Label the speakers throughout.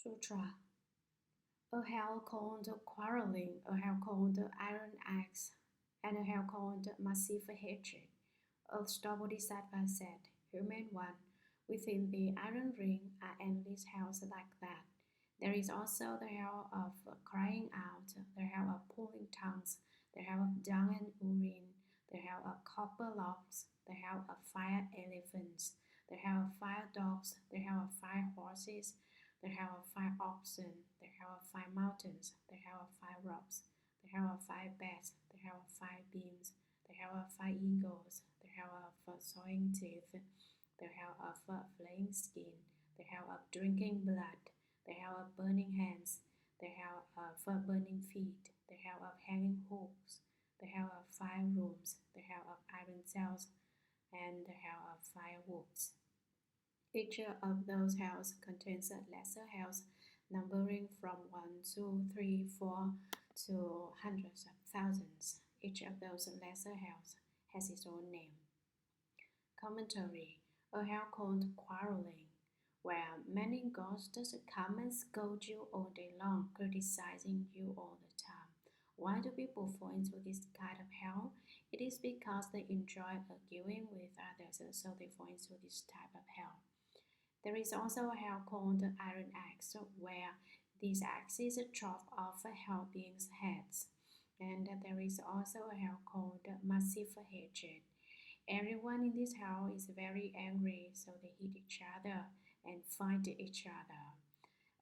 Speaker 1: Sutra. A hell called quarreling, a hell called iron axe, and a hell called massive hatred. A star Bodhisattva said, Human one, within the iron ring are endless hells like that. There is also the hell of crying out, the hell of pulling tongues, the hell of dung and urine, the hell of copper logs, the hell of fire elephants, the hell of fire dogs, the hell of fire horses, the hell of fire oxen, the hell of fire mountains, the hell of fire rocks, the hell of fire bats, the hell of fire beams, the hell of fire eagles, the hell of sawing teeth, the hell of flaying skin, the hell of drinking blood, the hell of burning hands, the hell of burning feet, the hell of hanging hooks, the hell of fire rooms, the hell of iron cells, and the hell of fire woods. Each of those hells contains lesser hells numbering from 1, 2, 3, 4 to hundreds of thousands. Each of those lesser hells has its own name. Commentary. A hell called quarreling, where many ghosts come and scold you all day long, criticizing you all the time. Why do people fall into this kind of hell? It is because they enjoy arguing with others, so they fall into this type of hell. There is also a hell called iron axe, where these axes chop off hell beings' heads. And there is also a hell called massive hatred. Everyone in this hell is very angry, so they hit each other and fight each other.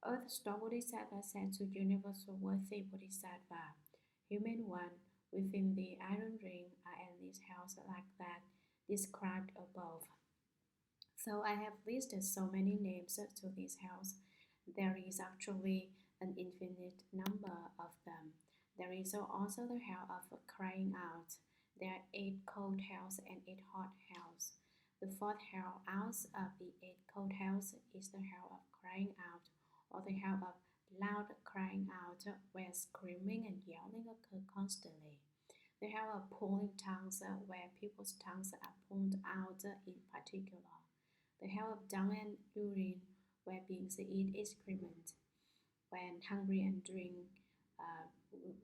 Speaker 1: Earth Star Bodhisattva said to Universal Worthy Bodhisattva, Human one, within the iron ring are endless hells like that described above. So I have listed so many names to these hells. There is actually an infinite number of them. There is also the hell of crying out. There are 8 cold hells and 8 hot hells. The 4th hell out of the 8 cold hells is the hell of crying out, or the hell of loud crying out, where screaming and yelling occur constantly. The hell of pulling tongues, where people's tongues are pulled out in particular. The hell of dung and urine, where beings eat excrement when hungry and drink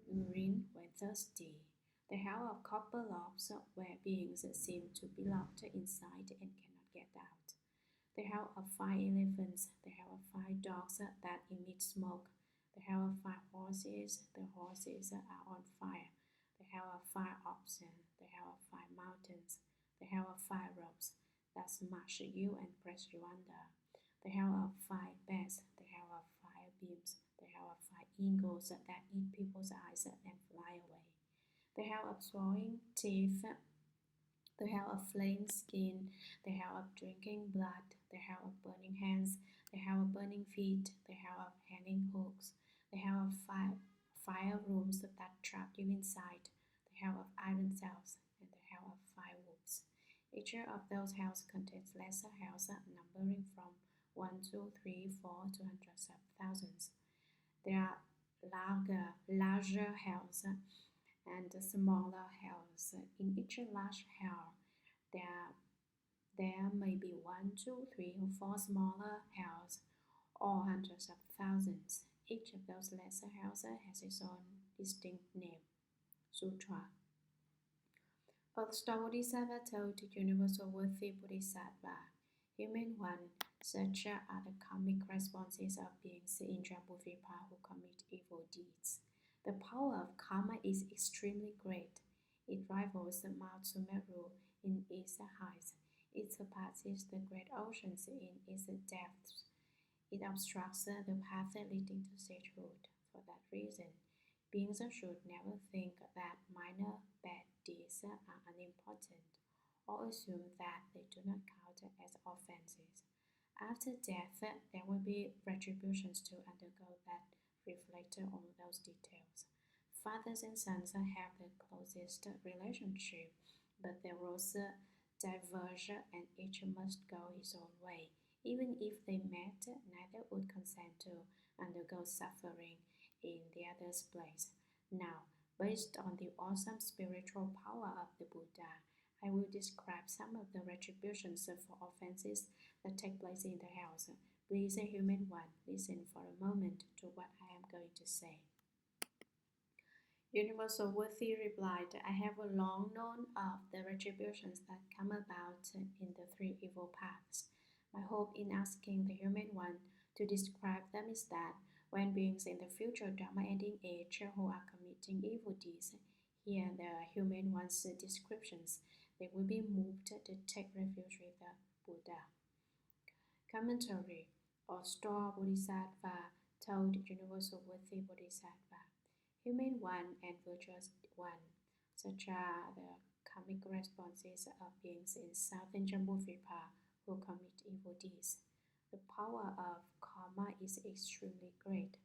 Speaker 1: urine when thirsty. The hell of copper logs, where beings seem to be locked inside and cannot get out. The hell of fire elephants, the hell of fire dogs that emit smoke. The hell of fire horses, the horses are on fire. The hell of fire oxen, the hell of fire mountains. The hell of fire ropes that smash you and press you under. The hell of fire bats, the hell of fire beams, the hell of fire eagles that eat people's eyes and fly away. The hell of swallowing teeth, the hell of flaying skin, the hell of drinking blood, the hell of burning hands, the hell of burning feet, the hell of hanging hooks, the hell of fire rooms that trap you inside, the hell of iron cells, and the hell of fire woods. Each of those hells contains lesser hells numbering from 1, 2, 3, 4 to hundreds of thousands. There are larger hells and smaller hells. In each large hell, there may be 1, 2, 3, or 4 smaller hells, or hundreds of thousands. Each of those lesser hells has its own distinct name. Sutra. Earth Star Bodhisattva told the Universal Worthy Bodhisattva, Human one, such are the karmic responses of beings in Jambudvipa who commit evil deeds. The power of karma is extremely great. It rivals Mount Sumeru in its height. It surpasses the great oceans in its depths. It obstructs the path leading to sagehood. For that reason, beings should never think that minor bad deeds are unimportant, or assume that they do not count as offenses. After death, there will be retributions to undergo that reflect on those details. Fathers and sons have the closest relationship, but their roads diverge and each must go his own way. Even if they met, neither would consent to undergo suffering in the other's place. Now, based on the awesome spiritual power of the Buddha, I will describe some of the retributions for offenses that take place in the hells, Please, a human one, listen for a moment to what I am going to say. Universal Worthy replied, I have long known of the retributions that come about in the three evil paths. My hope in asking the human one to describe them is that when beings in the future Dharma ending age who are committing evil deeds hear the human one's descriptions, they will be moved to take refuge with the Buddha. Commentary. Star Bodhisattva told Universal Worthy Bodhisattva, human one and virtuous one, such are the karmic responses of beings in southern Jambudvipa who commit evil deeds. The power of karma is extremely great.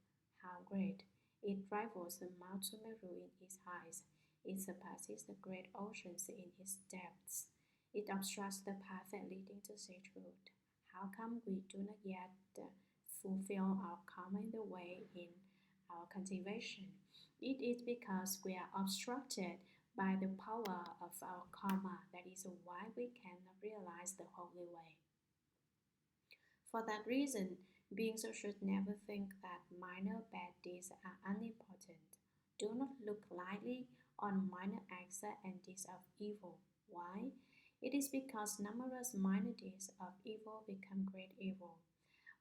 Speaker 1: How great? It rivals the Mount Sumeru in its height. It surpasses the great oceans in its depths. It obstructs the path leading to sagehood. How come we do not yet fulfill our karma in the way in our cultivation? It is because we are obstructed by the power of our karma. That is why we cannot realize the holy way. For that reason, beings should never think that minor bad deeds are omnipotent. Do not look lightly on minor acts and deeds of evil. Why? It is because numerous minor deeds of evil become great evil,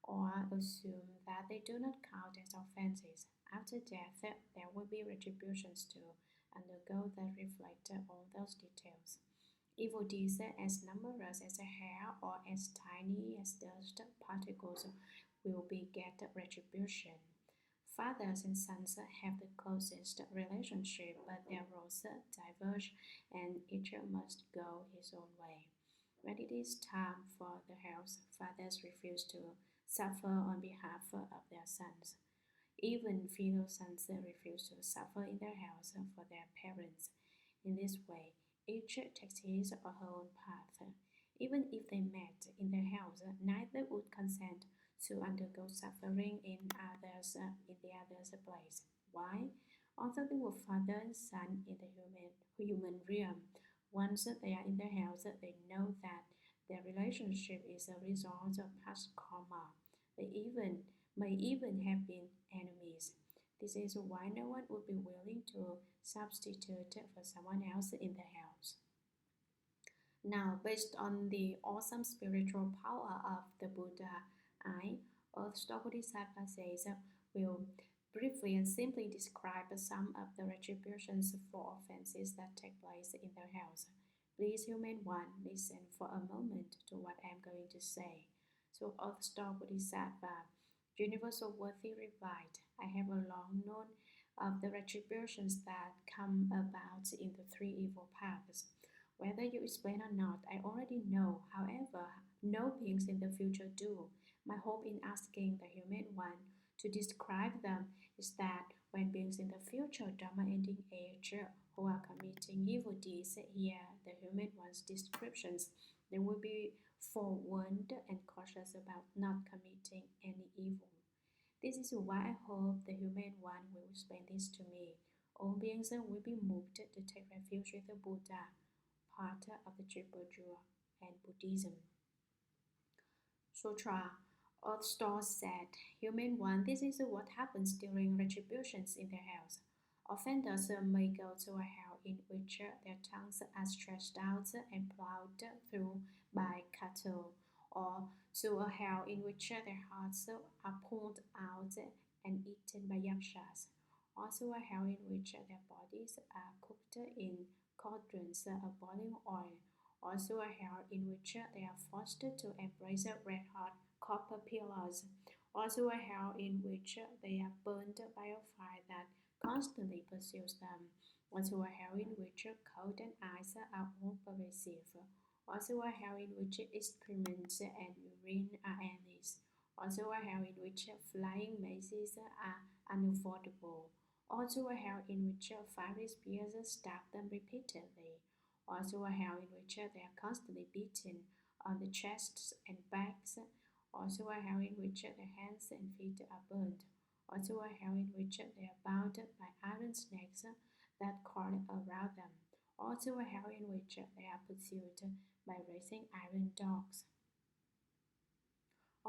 Speaker 1: or assume that they do not count as offenses. After death, there will be retributions to undergo that reflect all those details. Evil deeds as numerous as a hair or as tiny as dust particles will beget retribution. Fathers and sons have the closest relationship, but their roles diverge, and each must go his own way. When it is time for the house, fathers refuse to suffer on behalf of their sons. Even filial sons refuse to suffer in their house for their parents. In this way, each takes his or her own path. Even if they met in their house, neither would consent to undergo suffering in the other's place. Why? Although they were father and son in the human realm, once they are in their house, they know that their relationship is a result of past karma. They may even have been enemies. This is why no one would be willing to substitute for someone else in the house. Now, based on the awesome spiritual power of the Buddha, I, Earthstar Bodhisattva says, will briefly and simply describe some of the retributions for offenses that take place in their house. Please, human one, listen for a moment to what I am going to say. So, Earthstar Bodhisattva, Universal Worthy replied, I have long known of the retributions that come about in the three evil paths. Whether you explain or not, I already know. However, no beings in the future do. My hope in asking the human one to describe them is that when beings in the future Dharma ending age who are committing evil deeds hear the human one's descriptions, they will be forewarned and cautious about not committing any evil. This is why I hope the human one will explain this to me. All beings will be moved to take refuge with the Buddha, part of the Triple Jewel and Buddhism. Sutra. Earthstar said, human one, this is what happens during retributions in their house. Offenders may go to a hell in which their tongues are stretched out and plowed through by cattle, or to a hell in which their hearts are pulled out and eaten by yakshas, also a hell in which their bodies are cooked in cauldrons of boiling oil, also a hell in which they are forced to embrace red-hot copper pillars, also a hell in which they are burned by a fire that constantly pursues them, also a hell in which cold and ice are all pervasive, also a hell in which excrement and urine are endless, also a hell in which flying mazes are unavoidable, also a hell in which fiery spears stab them repeatedly, also a hell in which they are constantly beaten on the chests and backs, also a hell in which their hands and feet are burned, also a hell in which they are bound by iron snakes that coil around them, also a hell in which they are pursued by racing iron dogs.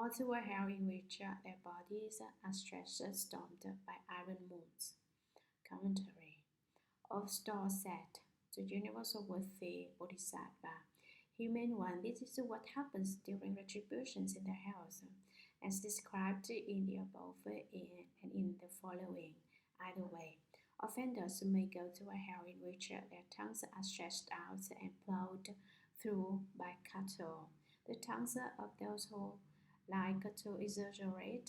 Speaker 1: Also a hell in which their bodies are stretched stormed by iron moons. Commentary. Of Star said, the universal worthy Bodhisattva, human one, this is what happens during retributions in the hells, as described in the above and in the following. Either way, offenders may go to a hell in which their tongues are stretched out and plowed through by cattle. The tongues of those who like to exaggerate,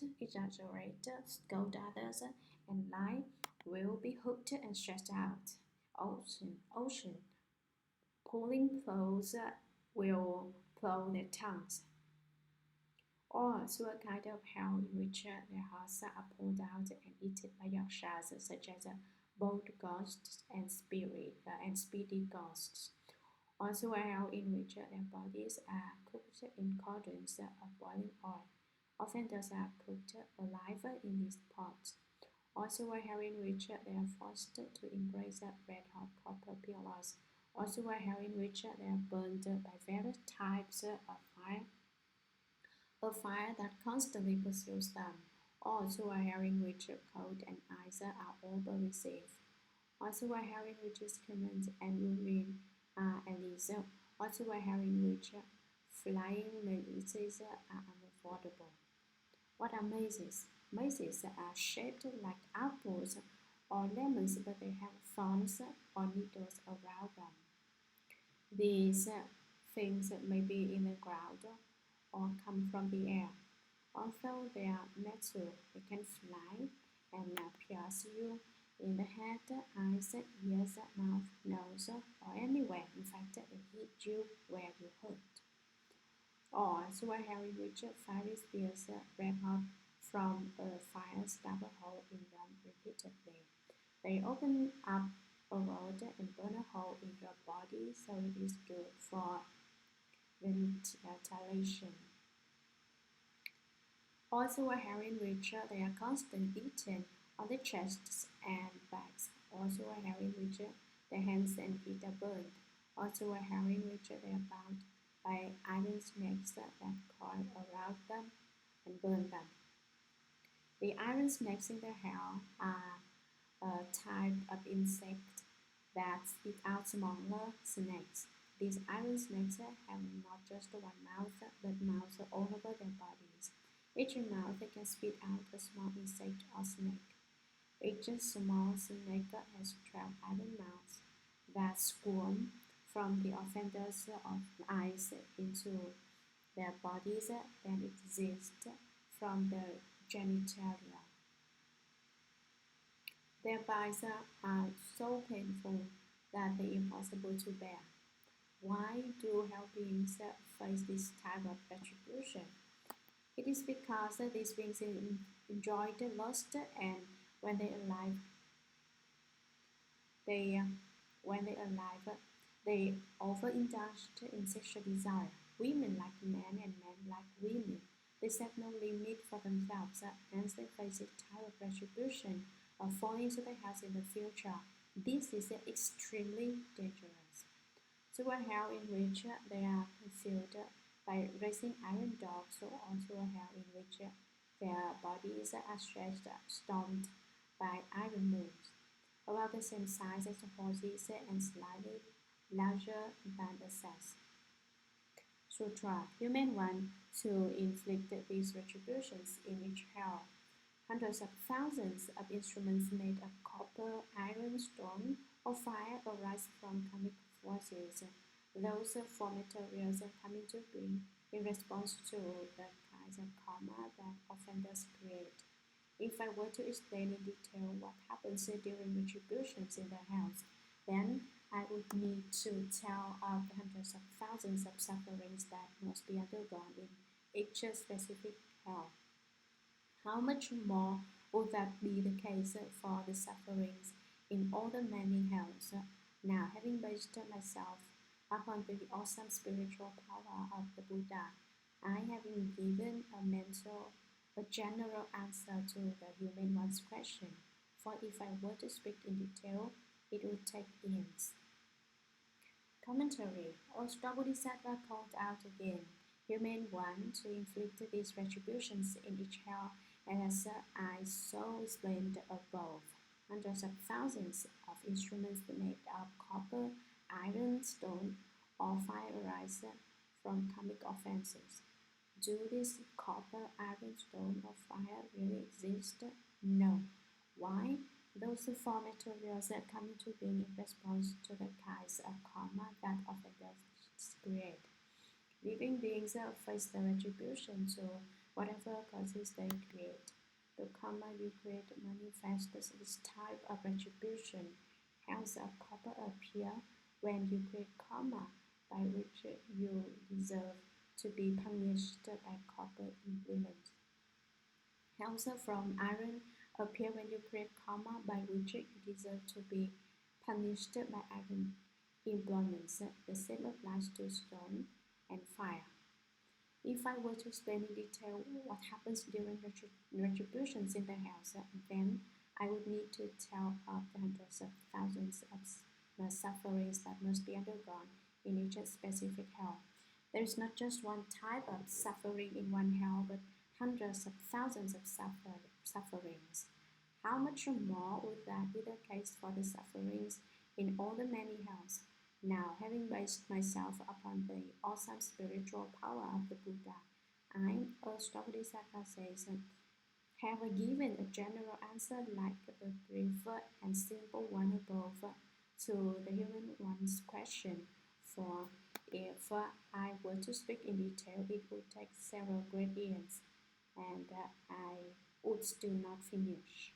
Speaker 1: scold others, and lie will be hooked and stretched out. Ocean, pulling plows will plow their tongues. Or through a kind of hell in which their hearts are pulled out and eaten by yakshas, such as bold ghosts and speedy ghosts. Also a hell in which their bodies are cooked in cauldrons of boiling oil. Offenders are cooked alive in these pots. Also a hell in which they are forced to embrace red-hot copper pillars. Also a hell in which they are burned by various types of fire, a fire that constantly pursues them. Also a hell in which cold and ice are all but received. Also a hell in which excrement and urine are illegal. Also a hell in which flying mazes are unavoidable. What are mazes? Mazes are shaped like apples or lemons, but they have thorns or needles around them. These things may be in the ground or come from the air. Although they are metal, they can fly and pierce you in the head, eyes, ears, mouth, nose, or anywhere. In fact, they hit you where you hurt. Or through a hell in which fiery spears red hot from a fire stab a hole in them repeatedly. They open up a road and burn a hole in your body, so it is good for ventilation. Also a hell in which they are constantly beaten on the chests and backs. Also a hell in which their hands and feet are burned. Also a hell in which they are bound by iron snakes that coil around them and burn them. The iron snakes in the hell are a type of insect that spit out smaller snakes. These iron snakes have not just one mouth, but mouths all over their bodies. Each mouth can spit out a small insect or snake. Each small snake has 12 iron mouths that squirm from the offenders of eyes into their bodies and exist from the genitalia. Their bites are so painful that they are impossible to bear. Why do hell beings face this type of retribution? It is because these beings enjoy the lust, and when they are alive, they overindulged in sexual desire. Women like men and men like women. They set no limit for themselves, hence they face a type of retribution of falling into the house in the future. This is extremely dangerous. So a hell in which they are concealed by racing iron dogs, or also a hell in which their bodies are stretched, stomped by iron moons, about the same size as horses and slightly larger than the sex. Sutra. Human one to inflict these retributions in each hell. Hundreds of thousands of instruments made of copper, iron, stone, or fire arise from karmic forces. Those four materials come into being in response to the kinds of karma that offenders create. If I were to explain in detail what happens during retributions in the hells, then I would need to tell of the hundreds of thousands of sufferings that must be undergone in each specific hell. How much more would that be the case for the sufferings in all the many hells? Now, having based myself upon the awesome spiritual power of the Buddha, I have given a general answer to the human one's question, for if I were to speak in detail, it would take eons. Commentary. Ostra Bodhisattva called out again, Human want to inflict these retributions in each hell, and as I so explained above, hundreds of thousands of instruments made of copper, iron, stone, or fire arise from karmic offenses. Do these copper, iron, stone, or fire really exist? No. Why? Those four materials come into being in response to the kinds of karma that offenders create. Living beings face the retribution to whatever causes they create. The karma you create manifests this type of retribution. Hells of copper appear when you create karma by which you deserve to be punished by copper implements. Hells from iron appear when you create karma by which you deserve to be punished by iron implements. The same applies to stone and fire. If I were to explain in detail what happens during retributions in the hells, then I would need to tell of the hundreds of thousands of sufferings that must be undergone in each specific hell. There is not just one type of suffering in one hell, but hundreds of thousands of sufferings. How much more would that be the case for the sufferings in all the many hells? Now, having based myself upon the awesome spiritual power of the Buddha, I, as Bodhisattva says, have given a general answer like the brief and simple one above to the human one's question. For if I were to speak in detail, it would take several great years, and I would still not finish.